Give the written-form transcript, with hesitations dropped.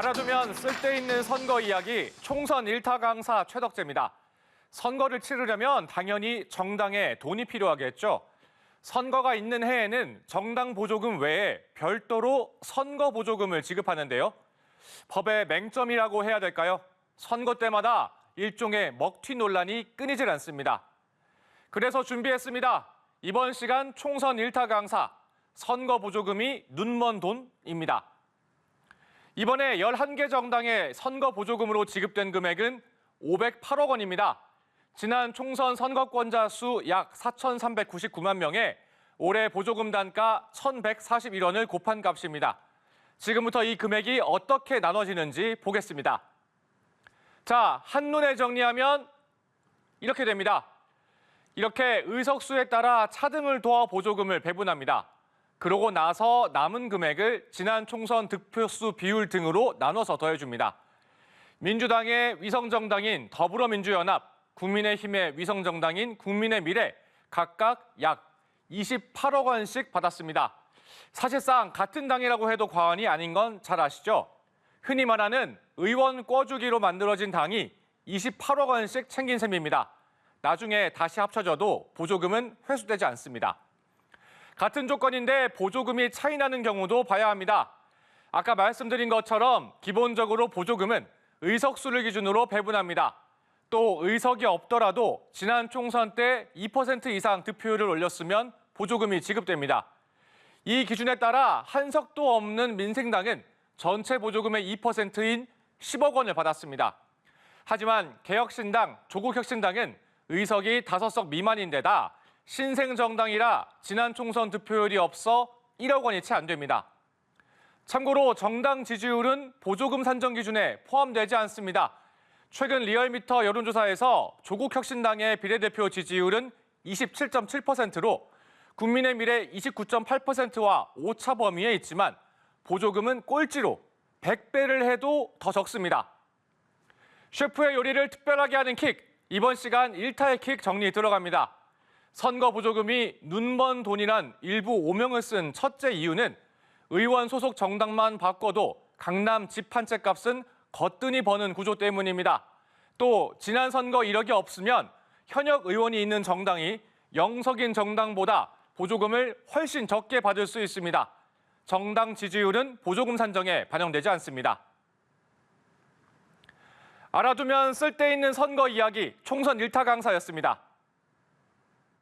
알아두면 쓸데있는 선거 이야기 총선 일타 강사 최덕재입니다. 선거를 치르려면 당연히 정당에 돈이 필요하겠죠. 선거가 있는 해에는 정당 보조금 외에 별도로 선거 보조금을 지급하는데요. 법의 맹점이라고 해야 될까요? 선거 때마다 일종의 먹튀 논란이 끊이질 않습니다. 그래서 준비했습니다. 이번 시간 총선 일타 강사, 선거 보조금이 눈먼 돈입니다. 이번에 11개 정당의 선거 보조금으로 지급된 금액은 508억 원입니다. 지난 총선 선거권자 수 약 4,399만 명에 올해 보조금 단가 1,141원을 곱한 값입니다. 지금부터 이 금액이 어떻게 나눠지는지 보겠습니다. 자, 한눈에 정리하면 이렇게 됩니다. 이렇게 의석수에 따라 차등을 도와 보조금을 배분합니다. 그러고 나서 남은 금액을 지난 총선 득표수 비율 등으로 나눠서 더해줍니다. 민주당의 위성정당인 더불어민주연합, 국민의힘의 위성정당인 국민의미래 각각 약 28억 원씩 받았습니다. 사실상 같은 당이라고 해도 과언이 아닌 건 잘 아시죠? 흔히 말하는 의원 꿔주기로 만들어진 당이 28억 원씩 챙긴 셈입니다. 나중에 다시 합쳐져도 보조금은 회수되지 않습니다. 같은 조건인데 보조금이 차이 나는 경우도 봐야 합니다. 아까 말씀드린 것처럼 기본적으로 보조금은 의석수를 기준으로 배분합니다. 또 의석이 없더라도 지난 총선 때 2% 이상 득표율을 올렸으면 보조금이 지급됩니다. 이 기준에 따라 한 석도 없는 민생당은 전체 보조금의 2%인 10억 원을 받았습니다. 하지만 개혁신당, 조국혁신당은 의석이 5석 미만인데다 신생정당이라 지난 총선 득표율이 없어 1억 원이 채 안 됩니다. 참고로 정당 지지율은 보조금 산정 기준에 포함되지 않습니다. 최근 리얼미터 여론조사에서 조국혁신당의 비례대표 지지율은 27.7%로 국민의미래 29.8%와 오차 범위에 있지만 보조금은 꼴찌로 100배를 해도 더 적습니다. 셰프의 요리를 특별하게 하는 킥, 이번 시간 1타의 킥 정리 들어갑니다. 선거 보조금이 눈먼 돈이란 일부 오명을 쓴 첫째 이유는 의원 소속 정당만 바꿔도 강남 집 한 채 값은 거뜬히 버는 구조 때문입니다. 또 지난 선거 이력이 없으면 현역 의원이 있는 정당이 영석인 정당보다 보조금을 훨씬 적게 받을 수 있습니다. 정당 지지율은 보조금 산정에 반영되지 않습니다. 알아두면 쓸데있는 선거 이야기 총선 일타 강사였습니다.